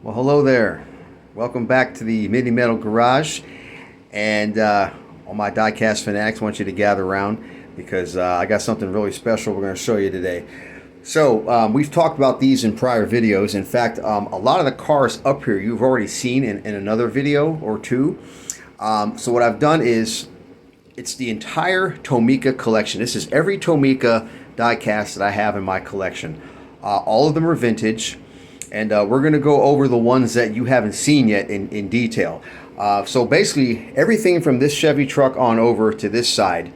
Well, hello there. Welcome back to the Mini Metal Garage. And all my diecast fanatics, want you to gather around because I got something really special we're going to show you today. So we've talked about these in prior videos. In fact, a lot of the cars up here you've already seen in another video or two. So what I've done is it's the entire Tomica collection. This is every Tomica diecast that I have in my collection. All of them are vintage. And we're going to go over the ones that you haven't seen yet in detail. So basically, everything from this Chevy truck on over to this side,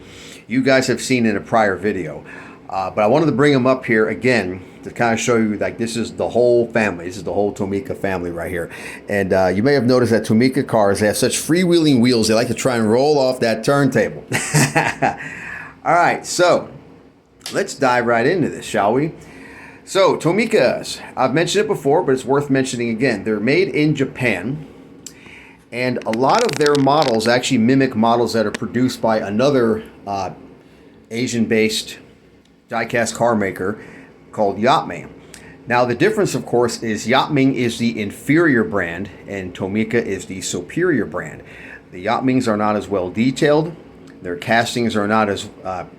you guys have seen in a prior video. But I wanted to bring them up here again to kind of show you, like, this is the whole family. This is the whole Tomica family right here. And you may have noticed that Tomica cars, they have such freewheeling wheels. They like to try and roll off that turntable. All right, so let's dive right into this, shall we? So, Tomicas, I've mentioned it before, but it's worth mentioning again. They're made in Japan, and a lot of their models actually mimic models that are produced by another Asian-based diecast car maker called Yatming. Now, the difference, of course, is Yatming is the inferior brand, and Tomica is the superior brand. The Yatmings are not as well detailed. Their castings are not as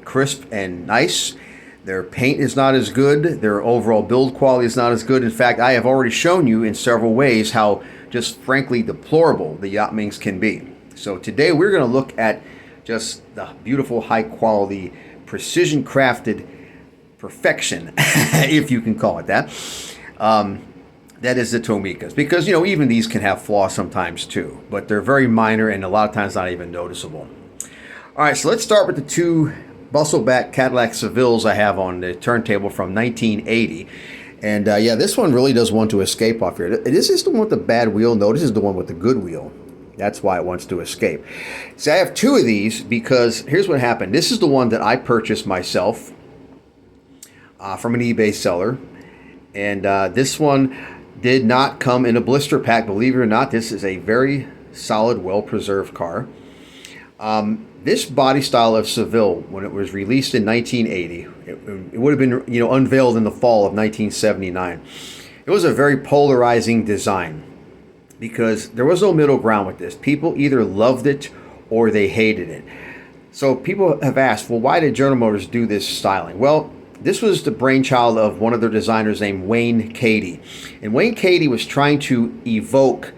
crisp and nice. Their paint is not as good. Their overall build quality is not as good. In fact, I have already shown you in several ways how just frankly deplorable the Yatmings can be. So today we're going to look at just the beautiful, high quality, precision crafted perfection, if you can call it that. That is the Tomicas. Because, you know, even these can have flaws sometimes too. But they're very minor and a lot of times not even noticeable. All right, so let's start with the two Bustleback Cadillac Sevilles I have on the turntable from 1980. And yeah, this one really does want to escape off here. This is the one with the bad wheel. No, this is the one with the good wheel. That's why it wants to escape. So I have two of these because here's what happened. This is the one that I purchased myself from an eBay seller. And this one did not come in a blister pack. Believe it or not, this is a very solid, well-preserved car. This body style of Seville, when it was released in 1980, it would have been, you know, unveiled in the fall of 1979. It was a very polarizing design because there was no middle ground with this. People either loved it or they hated it. So people have asked, well, why did General Motors do this styling? Well, this was the brainchild of one of their designers named Wayne Cady. And Wayne Cady was trying to evoke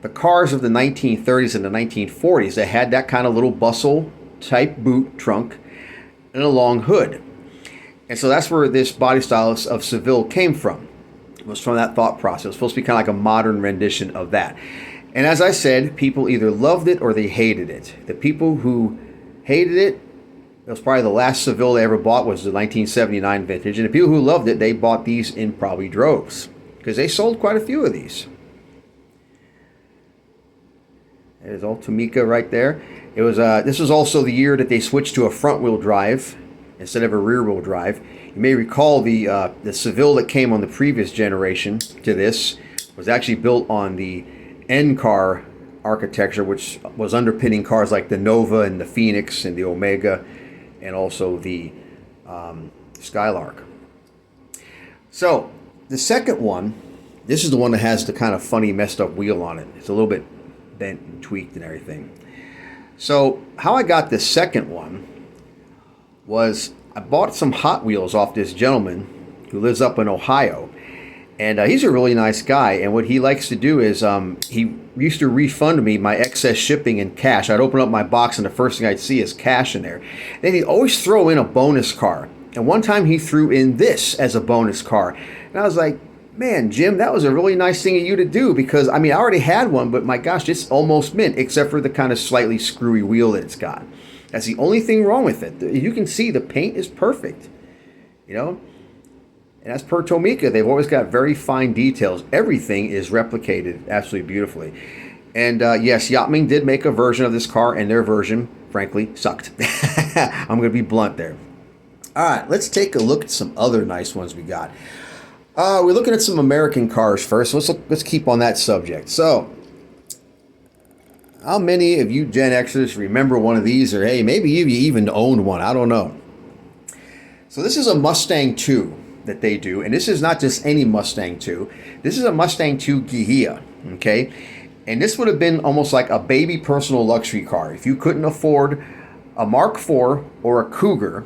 the cars of the 1930s and the 1940s that had that kind of little bustle type boot trunk and a long hood. And so that's where this body style of Seville came from. It was from that thought process. It was supposed to be kind of like a modern rendition of that. And as I said, people either loved it or they hated it. The people who hated it, it was probably the last Seville they ever bought was the 1979 vintage. And the people who loved it, they bought these in probably droves because they sold quite a few of these. There's old Tomica right there. It was this was also the year that they switched to a front-wheel drive instead of a rear-wheel drive. You may recall the Seville that came on the previous generation to this was actually built on the N-car architecture, which was underpinning cars like the Nova and the Phoenix and the Omega, and also the Skylark. So the second one, this is the one that has the kind of funny, messed up wheel on it. It's a little bit bent and tweaked and everything. So how I got this second one was I bought some Hot Wheels off this gentleman who lives up in Ohio, and he's a really nice guy, and what he likes to do is he used to refund me my excess shipping in cash. I'd open up my box and the first thing I'd see is cash in there. Then he'd always throw in a bonus car, and one time he threw in this as a bonus car, and I was like, man, Jim, that was a really nice thing of you to do because, I mean, I already had one, but my gosh, it's almost mint, except for the kind of slightly screwy wheel that it's got. That's the only thing wrong with it. You can see the paint is perfect, you know? And as per Tomica, they've always got very fine details. Everything is replicated absolutely beautifully. And yes, Yatming did make a version of this car, and their version, frankly, sucked. I'm going to be blunt there. All right, let's take a look at some other nice ones we got. We're looking at some American cars first. Let's keep on that subject. So, how many of you Gen Xers remember one of these? Or hey, maybe you even owned one. I don't know. So this is a Mustang II. that they do, and this is not just any Mustang 2. This is a Mustang 2 Ghia, okay? And this would have been almost like a baby personal luxury car. If you couldn't afford a Mark IV or a Cougar,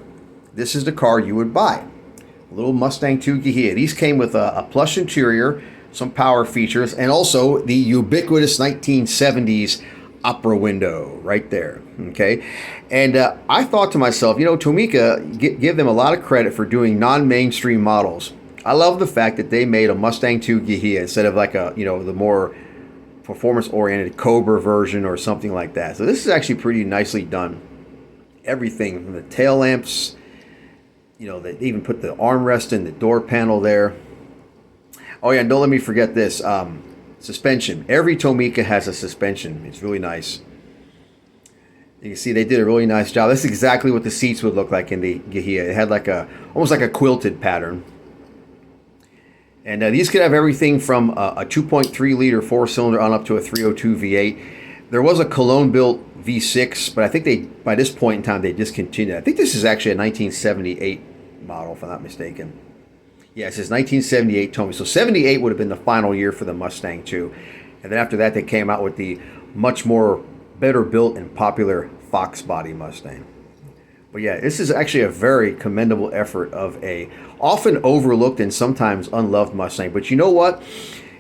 this is the car you would buy. A little Mustang 2 Ghia. These came with a plush interior, some power features, and also the ubiquitous 1970s opera window right there, okay? And I thought to myself, you know, Tomica, give them a lot of credit for doing non-mainstream models. I love the fact that they made a Mustang 2 Ghia instead of like a, you know, the more performance-oriented Cobra version or something like that. So this is actually pretty nicely done. Everything from the tail lamps, you know, they even put the armrest in the door panel there. Oh yeah, don't let me forget this. Suspension. Every Tomica has a suspension. It's really nice. You can see they did a really nice job. That's exactly what the seats would look like in the Ghia. It had like almost like a quilted pattern. And these could have everything from a 2.3 liter 4-cylinder on up to a 302 V8. There was a Cologne-built V6, but I think by this point in time they discontinued. I think this is actually a 1978 model, if I'm not mistaken. Yeah, it says 1978 Tomica. So 78 would have been the final year for the Mustang 2. And then after that, they came out with the much more better built and popular Fox body Mustang. But yeah, this is actually a very commendable effort of a often overlooked and sometimes unloved Mustang. But you know what?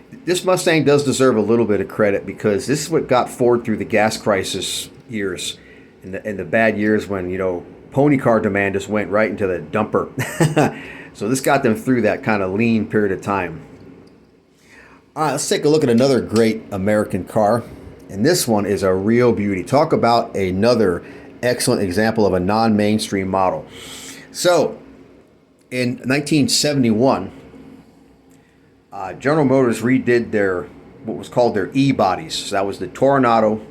This Mustang does deserve a little bit of credit because this is what got Ford through the gas crisis years and the bad years when, you know, pony car demand just went right into the dumper. So this got them through that kind of lean period of time. All right, let's take a look at another great American car. And this one is a real beauty. Talk about another excellent example of a non-mainstream model. So in 1971, General Motors redid what was called their E-bodies. So that was the Toronado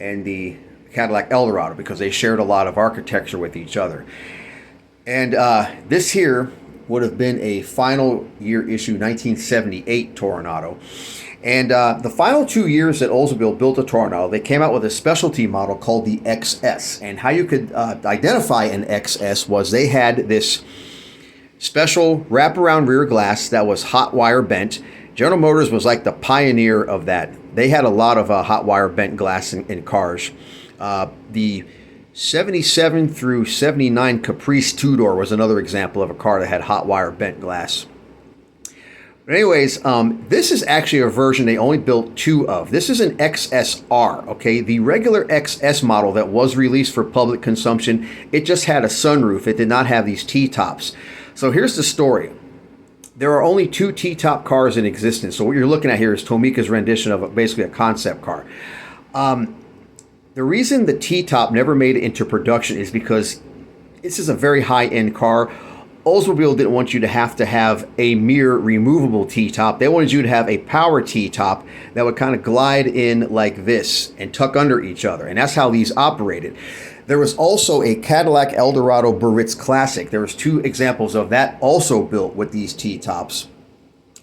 and the Cadillac Eldorado because they shared a lot of architecture with each other. And this here would have been a final year issue 1978 Toronado. And the final 2 years that Oldsmobile built a Toronado, they came out with a specialty model called the XS. And how you could identify an XS was they had this special wraparound rear glass that was hot wire bent. General Motors was like the pioneer of that. They had a lot of hot wire bent glass in cars. The 77 through 79 Caprice two-door was another example of a car that had hot wire bent glass. But anyways, this is actually a version they only built 2 of. This is an XSR, okay? The regular XS model that was released for public consumption, it just had a sunroof. It did not have these T-tops. So here's the story. There are only 2 T-top cars in existence. So what you're looking at here is Tomica's rendition of basically a concept car. The reason the T-top never made it into production is because this is a very high-end car. Oldsmobile didn't want you to have a mere removable T-top. They wanted you to have a power T-top that would kind of glide in like this and tuck under each other. And that's how these operated. There was also a Cadillac Eldorado Baritz Classic. There was 2 examples of that also built with these T-tops.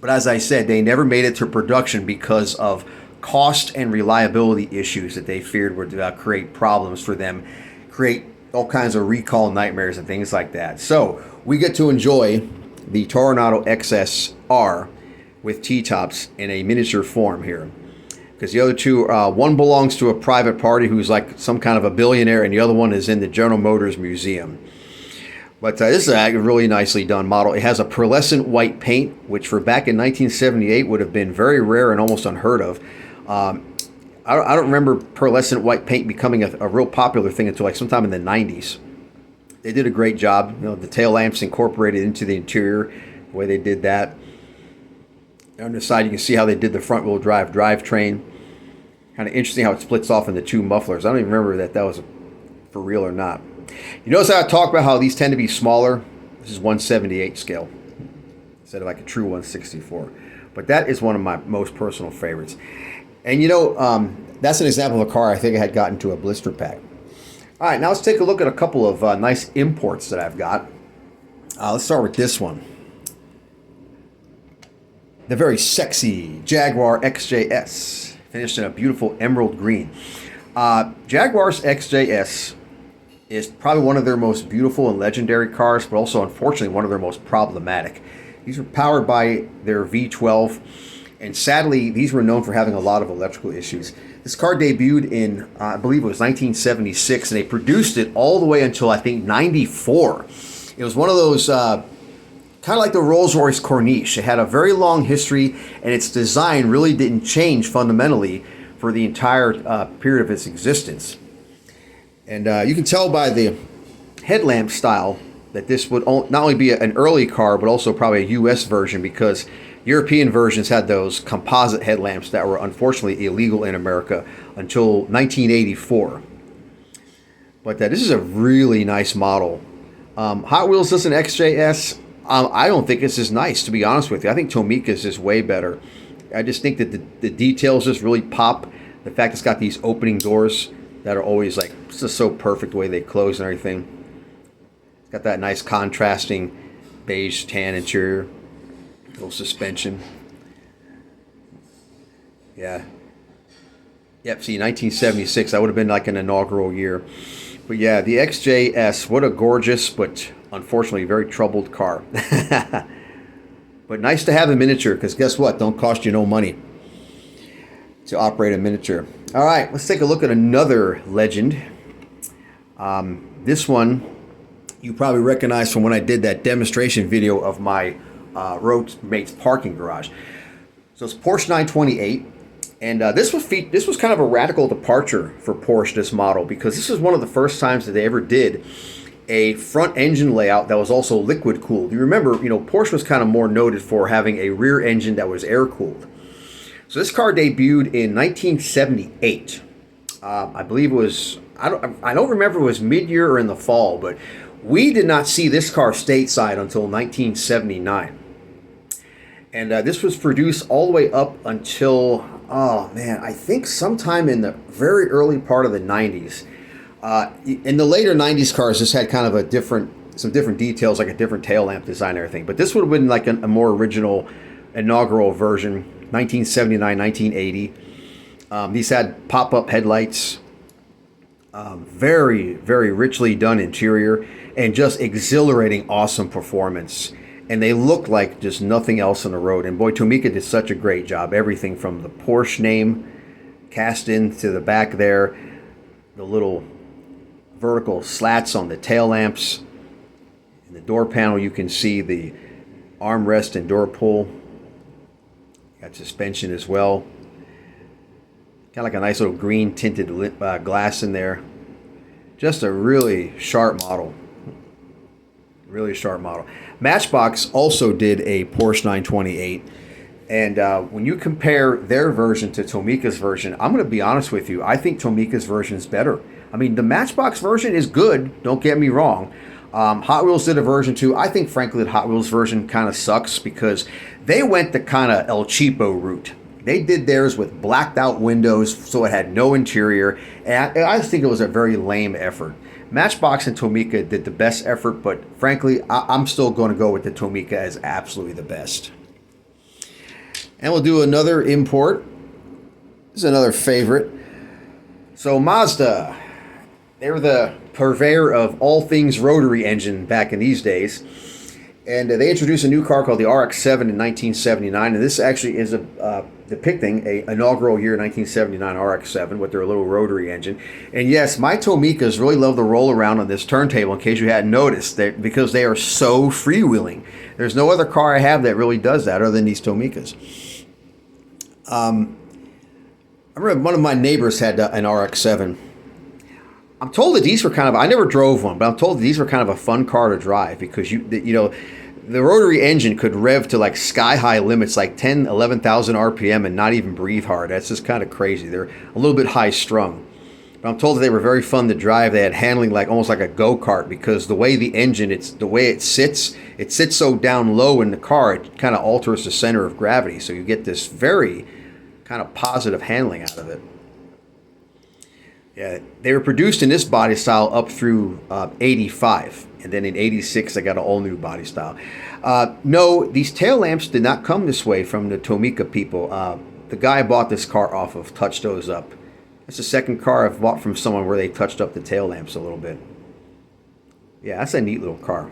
But as I said, they never made it to production because of cost and reliability issues that they feared would create problems for them, create all kinds of recall nightmares and things like that. So we get to enjoy the Toronado XSR with T-tops in a miniature form here. Because the other 2, one belongs to a private party who's like some kind of a billionaire, and the other one is in the General Motors Museum. But this is a really nicely done model. It has a pearlescent white paint, which for back in 1978 would have been very rare and almost unheard of. I don't remember pearlescent white paint becoming a real popular thing until like sometime in the 90s. They did a great job. You know, the tail lamps incorporated into the interior, the way they did that. On the side, you can see how they did the front-wheel drive drivetrain. Kind of interesting how it splits off into 2 mufflers. I don't even remember that was for real or not. You notice how I talk about how these tend to be smaller? This is 1/78 scale instead of like a true 1/64. But that is one of my most personal favorites. And you know, that's an example of a car I think I had gotten to a blister pack. All right, now let's take a look at a couple of nice imports that I've got. Let's start with this one. The very sexy Jaguar XJS, finished in a beautiful emerald green. Jaguar's XJS is probably one of their most beautiful and legendary cars, but also unfortunately one of their most problematic. These are powered by their V12, and sadly these were known for having a lot of electrical issues. This car debuted in, I believe it was 1976, and they produced it all the way until I think 94. It was one of those kind of like the Rolls-Royce Corniche. It had a very long history, and its design really didn't change fundamentally for the entire period of its existence. And you can tell by the headlamp style that this would not only be an early car, but also probably a U.S. version, because European versions had those composite headlamps that were unfortunately illegal in America until 1984. But this is a really nice model. Hot Wheels does an XJS. I don't think it's as nice, to be honest with you. I think Tomica's is way better. I just think that the details just really pop. The fact it's got these opening doors that are always like, it's just so perfect the way they close and everything. It's got that nice contrasting beige tan interior. Little suspension. Yeah. Yep, see, 1976, that would have been like an inaugural year. But yeah, the XJS, what a gorgeous, but unfortunately very troubled car. But nice to have a miniature, because guess what? Don't cost you no money to operate a miniature. All right, let's take a look at another legend. This one you probably recognize from when I did that demonstration video of my roadmate's parking garage. So it's Porsche 928, and this was kind of a radical departure for Porsche, this model, because this is one of the first times that they ever did a front engine layout that was also liquid cooled. You remember, Porsche was kind of more noted for having a rear engine that was air cooled. So this car debuted in 1978. I believe it was, I don't remember if it was mid-year or in the fall, but we did not see this car stateside until 1979. And this was produced all the way up until, I think sometime in the very early part of the 90s. In the later 90s cars, this had kind of some different details, like a different tail lamp design and everything. But this would have been like a more original, inaugural version, 1979, 1980. These had pop-up headlights, very, very richly done interior, and just exhilarating, awesome performance. And they look like just nothing else on the road. And boy, Tomica did such a great job. Everything from the Porsche name cast into the back there, the little vertical slats on the tail lamps. In the door panel, you can see the armrest and door pull. Got suspension as well. Kind of like a nice little green tinted glass in there. Just a really sharp model. Really sharp model. Matchbox also did a Porsche 928. And when you compare their version to Tomica's version, I'm going to be honest with you. I think Tomica's version is better. I mean, the Matchbox version is good. Don't get me wrong. Hot Wheels did a version too. I think, frankly, the Hot Wheels version kind of sucks because they went the kind of El Cheapo route. They did theirs with blacked out windows, so it had no interior. And I just think it was a very lame effort. Matchbox and Tomica did the best effort, but frankly, I'm still going to go with the Tomica as absolutely the best. And we'll do another import. This is another favorite. So Mazda, they were the purveyor of all things rotary engine back in these days. And they introduced a new car called the RX-7 in 1979. And this actually is depicting a inaugural year 1979 RX-7 with their little rotary engine. And yes, my Tomicas really love to roll around on this turntable, in case you hadn't noticed, because they are so freewheeling. There's no other car I have that really does that other than these Tomicas. I remember one of my neighbors had an RX-7. I'm told that these were kind of, I never drove one, but I'm told that these were kind of a fun car to drive because the rotary engine could rev to like sky high limits, like 10, 11,000 RPM and not even breathe hard. That's just kind of crazy. They're a little bit high strung. But I'm told that they were very fun to drive. They had handling like almost like a go-kart because the way the engine, the way it sits so down low in the car, it kind of alters the center of gravity. So you get this very kind of positive handling out of it. Yeah, they were produced in this body style up through 85. And then in 86, they got an all-new body style. No, these tail lamps did not come this way from the Tomica people. The guy I bought this car off of touched those up. It's the second car I've bought from someone where they touched up the tail lamps a little bit. Yeah, that's a neat little car.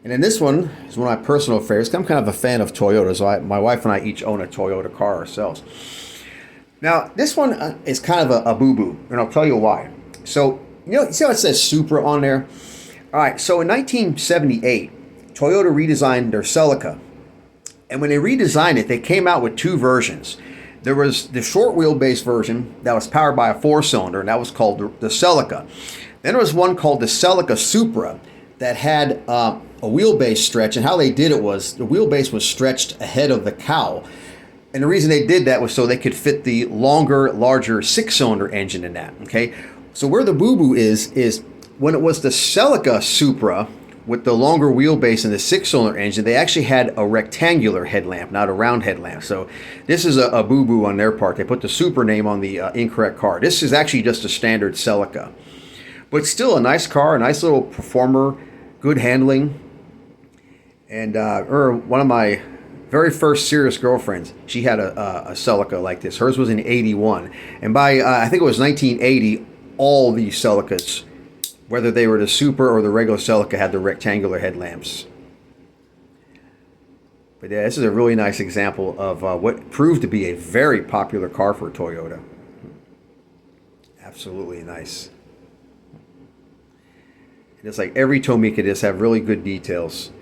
And then this one is one of my personal favorites. I'm kind of a fan of Toyotas. So my wife and I each own a Toyota car ourselves. Now, this one is kind of a boo-boo, and I'll tell you why. So, you see how it says Supra on there? All right, so in 1978, Toyota redesigned their Celica. And when they redesigned it, they came out with two versions. There was the short wheelbase version that was powered by a four-cylinder, and that was called the Celica. Then there was one called the Celica Supra that had a wheelbase stretch, and how they did it was the wheelbase was stretched ahead of the cowl. And the reason they did that was so they could fit the longer, larger six-cylinder engine in that, okay? So where the boo-boo is when it was the Celica Supra with the longer wheelbase and the six-cylinder engine, they actually had a rectangular headlamp, not a round headlamp. So this is a boo-boo on their part. They put the Supra name on the incorrect car. This is actually just a standard Celica. But still a nice car, a nice little performer, good handling. And one of my very first serious girlfriends, she had a Celica like this. Hers was in 81. And by, I think it was 1980, all these Celicas, whether they were the Supra or the regular Celica, had the rectangular headlamps. But yeah, this is a really nice example of what proved to be a very popular car for Toyota. Absolutely nice. And it's like every Tomica does have really good details.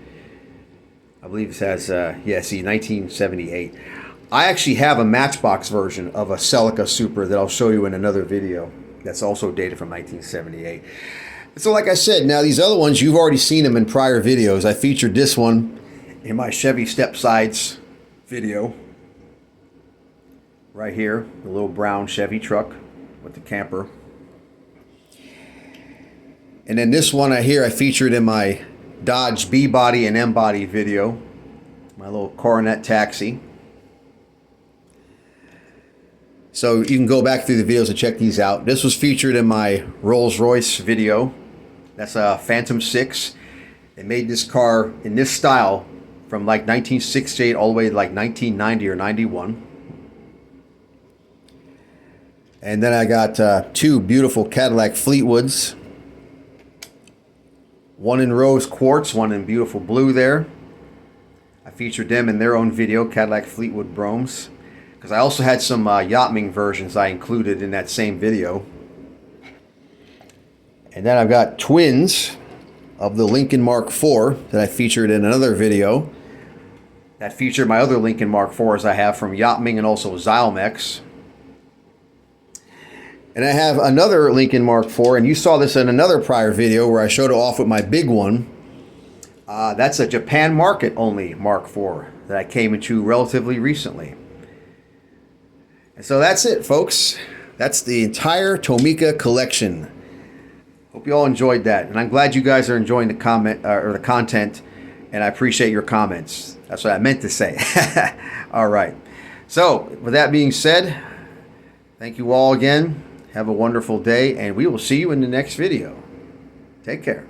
I believe it has, see, 1978. I actually have a Matchbox version of a Celica Supra that I'll show you in another video. That's also dated from 1978. So like I said, now these other ones, you've already seen them in prior videos. I featured this one in my Chevy Stepsides video. Right here, the little brown Chevy truck with the camper. And then this one I featured in my Dodge B-Body and M-Body video. My little Coronet taxi. So you can go back through the videos and check these out. This was featured in my Rolls-Royce video. That's a Phantom 6. They made this car in this style from like 1968 all the way to like 1990 or 91. And then I got two beautiful Cadillac Fleetwoods. One in rose quartz, one in beautiful blue there. I featured them in their own video, Cadillac Fleetwood Bromes. Because I also had some Yachtming versions I included in that same video. And then I've got twins of the Lincoln Mark IV that I featured in another video. That featured my other Lincoln Mark IVs I have from Yachtming and also Xylemex. And I have another Lincoln Mark IV, and you saw this in another prior video where I showed it off with my big one. That's a Japan market only Mark IV that I came into relatively recently. And so that's it, folks. That's the entire Tomica collection. Hope you all enjoyed that, and I'm glad you guys are enjoying the the content, and I appreciate your comments. That's what I meant to say. All right. So, with that being said, thank you all again. Have a wonderful day, and we will see you in the next video. Take care.